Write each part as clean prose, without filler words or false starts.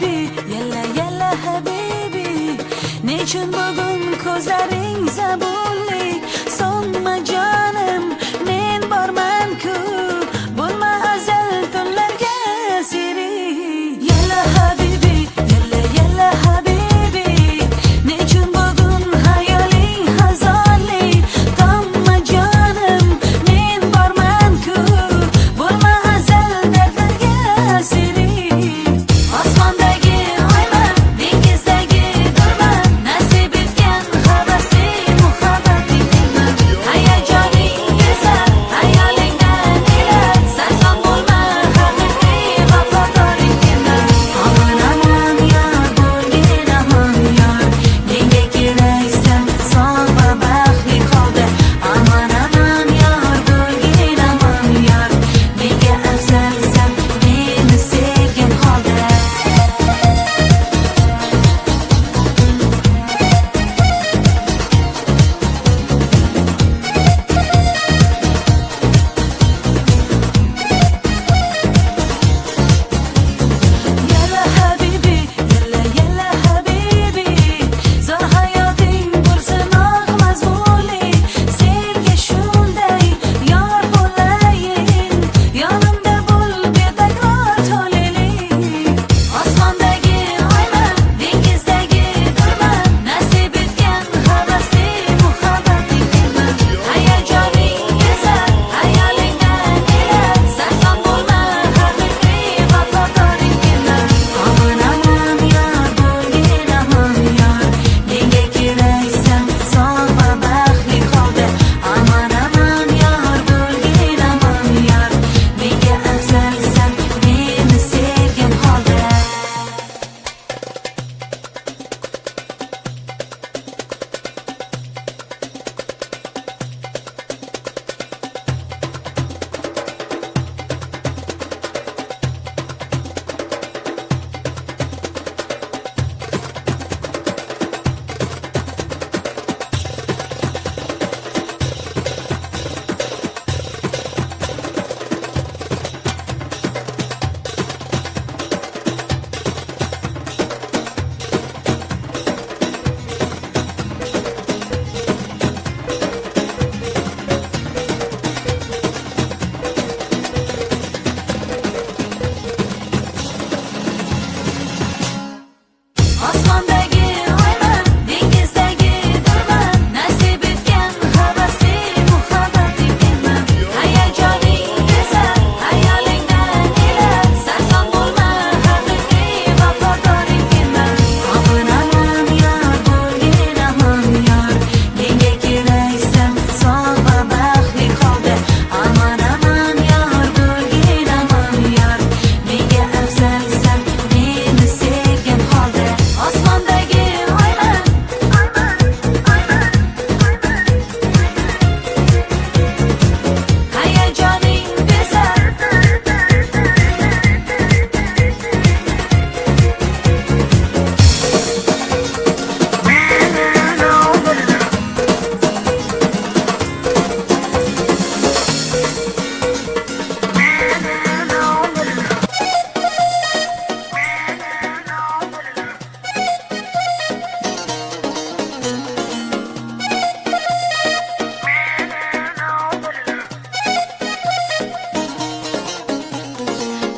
habibi, yalla yalla habibi. Nechun bugun ko'zlaring zabunli, so'nma jonim, men borman-ku, bo'lma azal tunlarga siri. Yalla habibi, yalla yalla habibi. Nechun bugun hayoling hazonli, tomma jonim, men borman-ku, bo'lma azal dardlarga siri. Osmondagi oyman, dengizdagi durman, nasib etgan havasli muhabbatingman. Hayajoning go'zal, hayolingdan elar, sarson bo'lma haqiqiy vafodoringman. Aman aman yor, bo'lgin aman yor, menga keraksan son va baxtli holda. Aman aman yor, bo'lgin aman yor, menga afzalsan meni sevgan holda. Yalla habibi, yalla yalla habibi. Zo'r hayoting bo'lsin oq mazmunli, senga shunday yor bo'layin, yonimda bo'l betakror toleli. Osmondagi oyman, dengizdagi durman, nasib etgan havasli muhabbatingman. Hayajoning go'zal, hayolingdan elar, sarson bo'lma haqiqiy vafodoringman. Aman aman yor, bo'lgin aman yor, menga keraksan son va baxtli holda. Aman aman yor, bo'lgin aman yor, menga afzalsan meni sevgan holda. Osmondagi oyman, dengizdagi durman, nasib etgan havasli muhabbatingman. Hayajoning go'zal, hayolingdan elar, sarson bo'lma haqiqiy vafodoringman. Aman aman yor, bo'lgin aman yor, menga keraksan son va baxtli holda. Aman aman yor, bo'lgin aman yor, menga afzalsan meni sevgan holda. Osmondagi oyman, hayajoning go'zal.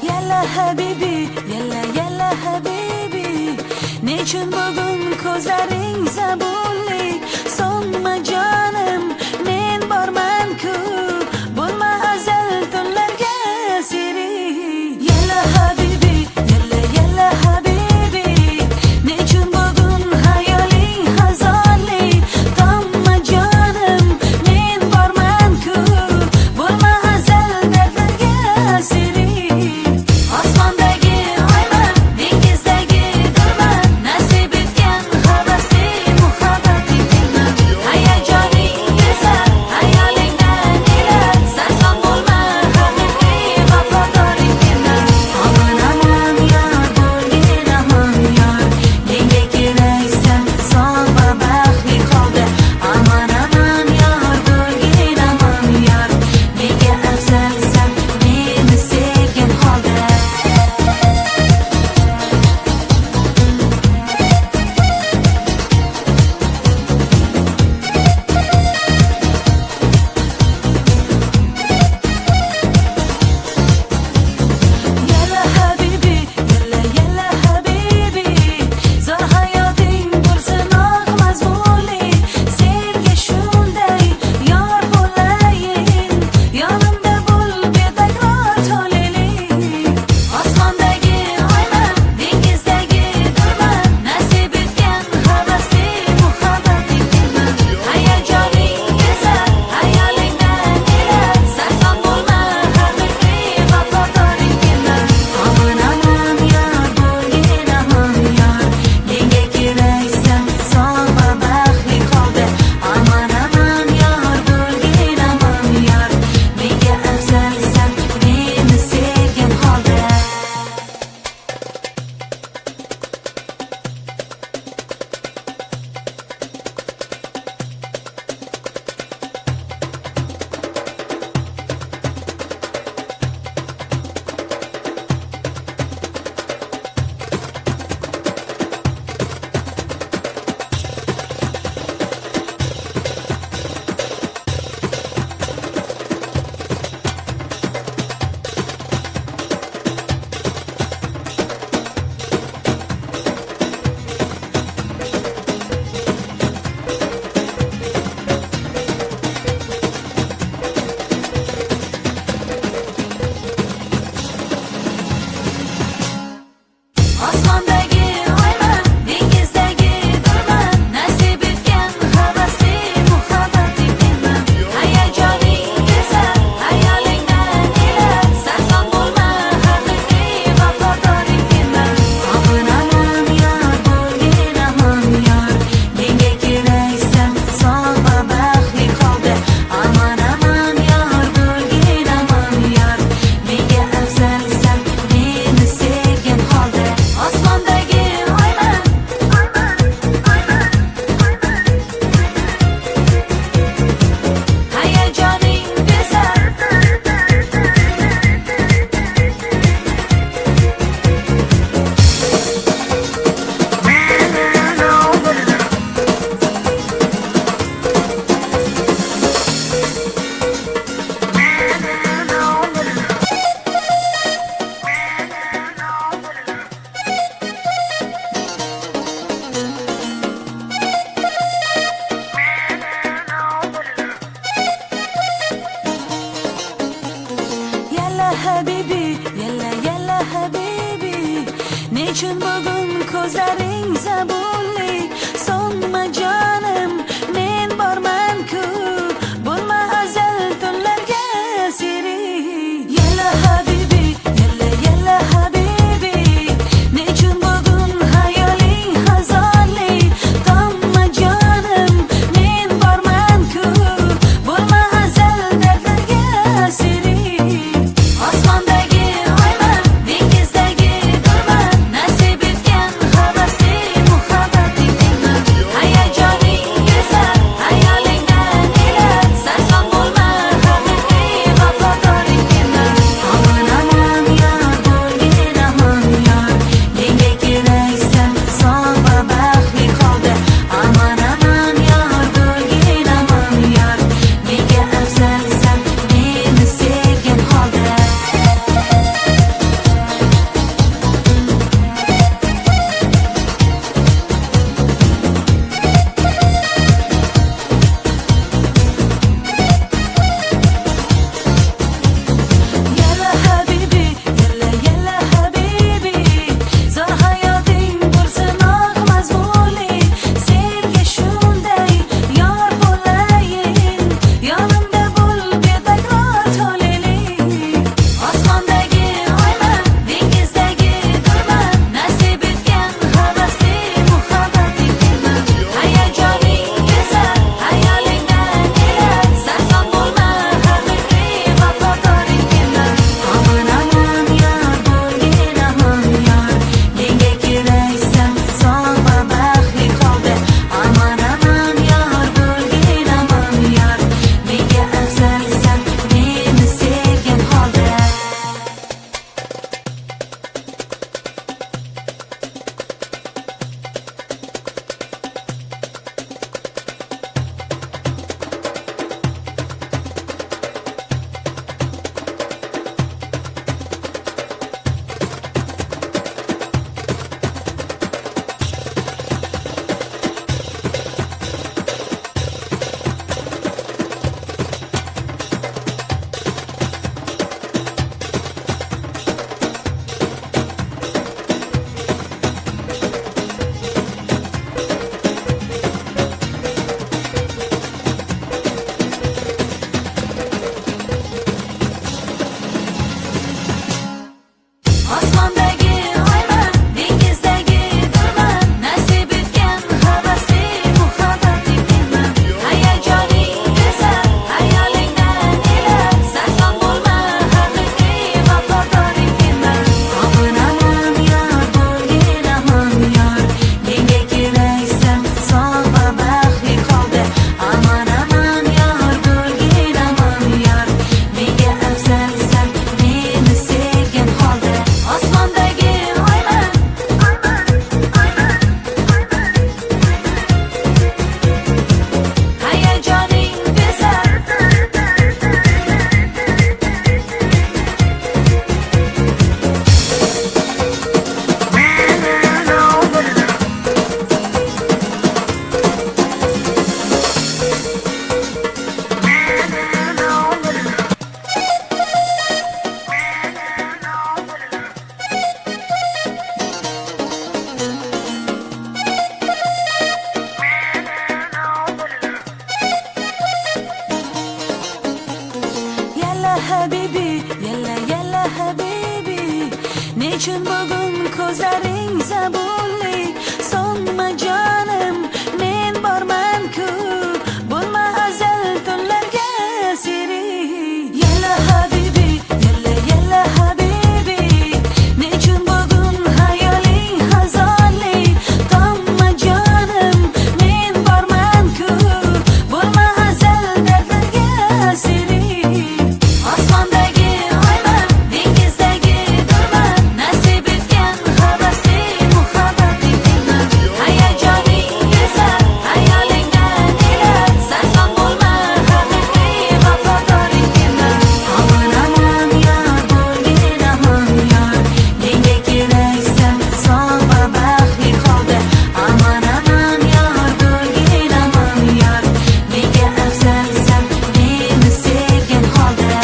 Yalla habibi, yalla yalla habibi. Nechun bugun ko'zlaring zabunli, so'nma jonim, men borman-ku, bo'lma azal tunlarga siri. Yalla habibi, yalla yalla habibi. Nechun bugun hayoling hazonli, tomma jonim, men borman-ku, bo'lma azal dardlarga siri. Osmondagi oyman, dengizdagi durman, nasib etgan havasli muhabbatingman. Hayajoning Osmondagi oyman, dengizdagi gulman, nasib etgan havasli muhabbating menman. Hayajoning go'zal, hayolingdan nelar, sarson bo'lma, haqiqiy vafodoring menman. Obunaman yor, bo'lginaman yor, menga keraksan sog' va baxtli holda. Aman yor, bo'lginaman yor, menga afzalsan meni sevgan holda. Osmondagi oyman, hayajoning go'zal. Yalla habibi, yalla habibi, nechun bugun ko'zlaring zabunli? So'nma jonim, men borman-ku, bo'lma azal tunlarga serik. Yalla habibi, yalla habibi, nechun bugun hayoling hazonli? Tomma jonim, men borman-ku, bo'lma azal dardlarga serik. Osmondagi oyman, dengizdagi gulman, nasib etgan havasli muhabbating menman. Hayajoning go'zal, habibi, yalla yalla habibi. Nechun bugun ko'zlaring zabunli, sonma jonim, men borman-ku, bo'lma azal tunlarga siri. Yalla habibi, yalla yalla habibi. Nechun bugun hayoling hazonli, tomma jonim, men borman-ku, bo'lma azal dardlarga siri. Osmondagi oyman, dengizdagi durman, nasib etgan havasli muhabbating menman. Hayajoning bezar, hayolingdan elar, sarson bo'lma, haqiqiy vafodoring menman. Aman aman yor, bo'lgin aman yor, menga keraksan son va baxtli holda. Aman aman yor, bo'lgin aman yor, menga afzalsan meni sevgan holda.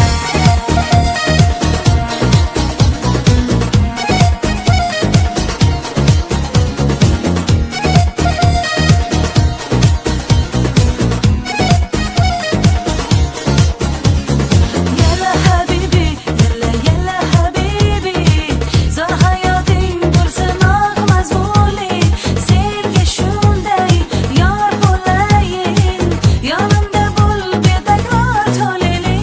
Yalla habibi, yalla yalla habibi. Zo'r hayoting bo'lsin oq mazmunli, senga shunday yor bo'layin, yonimda bo'l betakror toleli.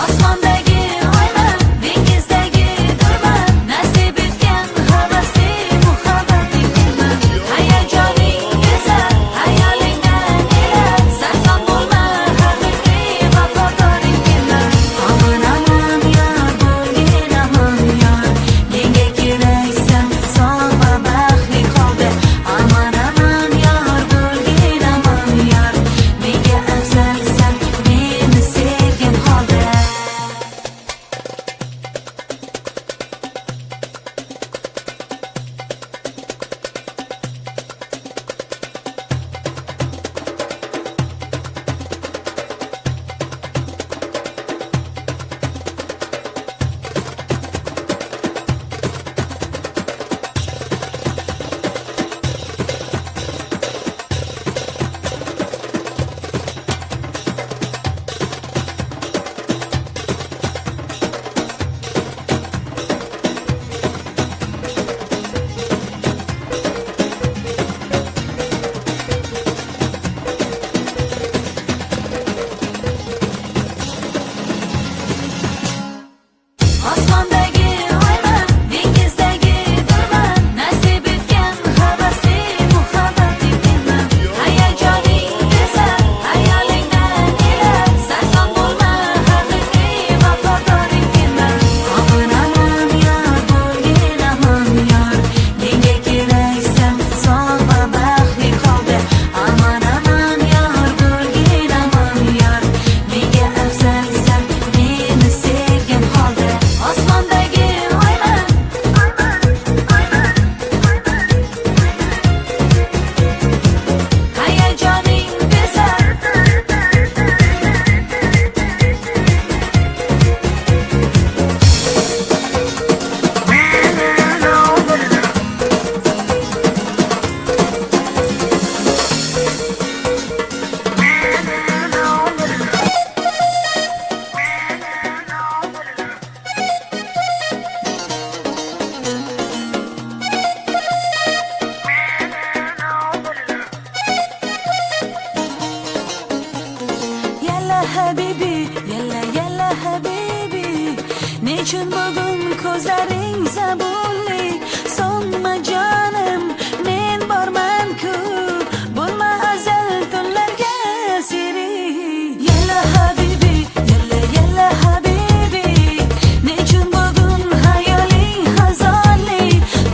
Osmondagi oyman, dengizdagi durman, nasib etgan havasli muhabbating menman. Hayajoning bezar, hayolingdan elar, sarson bo'lma, haqiqiy vafodoring menman. Aman aman yor, bo'lgin aman yor, menga keraksan son va baxtli holda. Aman aman yor, bo'lgin aman yor, menga afzalsan meni sevgan holda. Osmondagi oyman, dengizdagi durman, nasib etgan havasli muhabbating menman. Hayajoning bezar, hayolingdan elar, sarson bo'lma, haqiqiy vafodoring menman. Aman aman yor, bo'lgin aman yor, menga keraksan son va baxtli holda. Aman aman yor, bo'lgin aman yor, menga afzalsan meni sevgan holda. Osmondagi oyman, hayajoning bezar. Yalla habibi, yalla yalla habibi. Nechun bugun ko'zlaring zabunli, sonma jonim, men borman-ku, bo'lma azal tunlarga siri. Yalla habibi, yalla yalla habibi. Nechun bugun hayoling hazonli,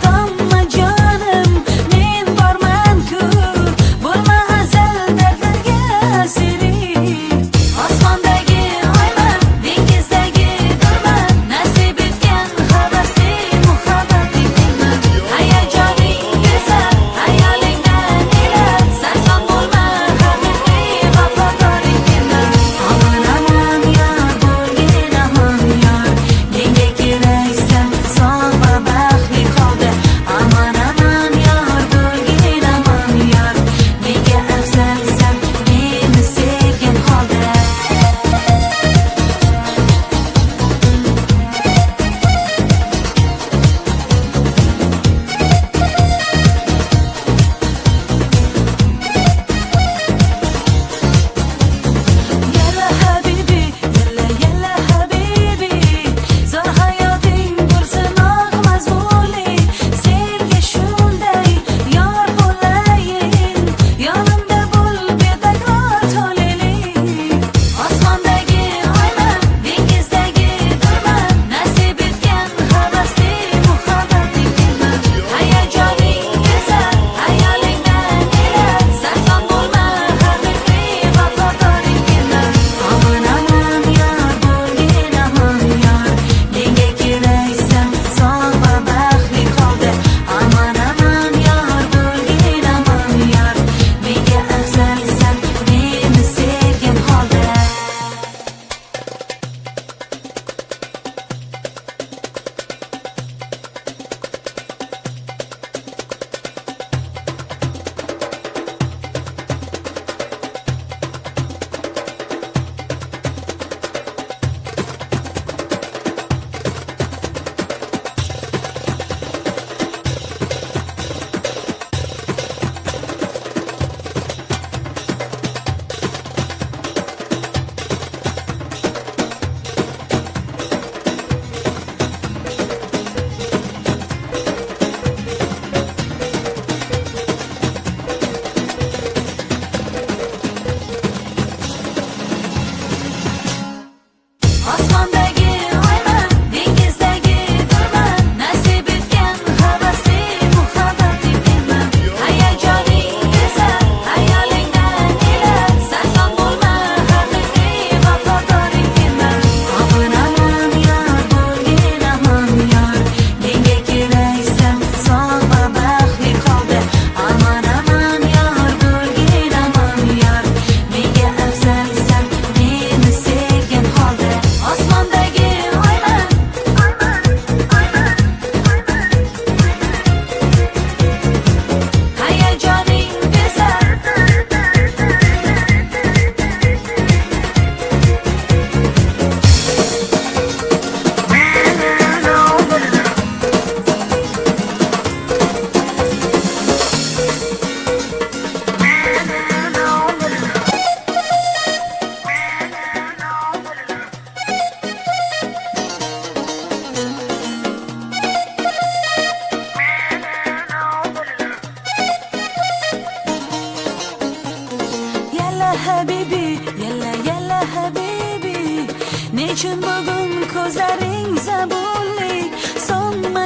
tomma jonim, men borman-ku, bo'lma azal dardlarga siri. Osmondagi oyman, dengizdagi durman, nasib etgan havasli muhabbating habibi, yalla yalla habibi. Nechun bugun ko'zlaring zabunli, sonma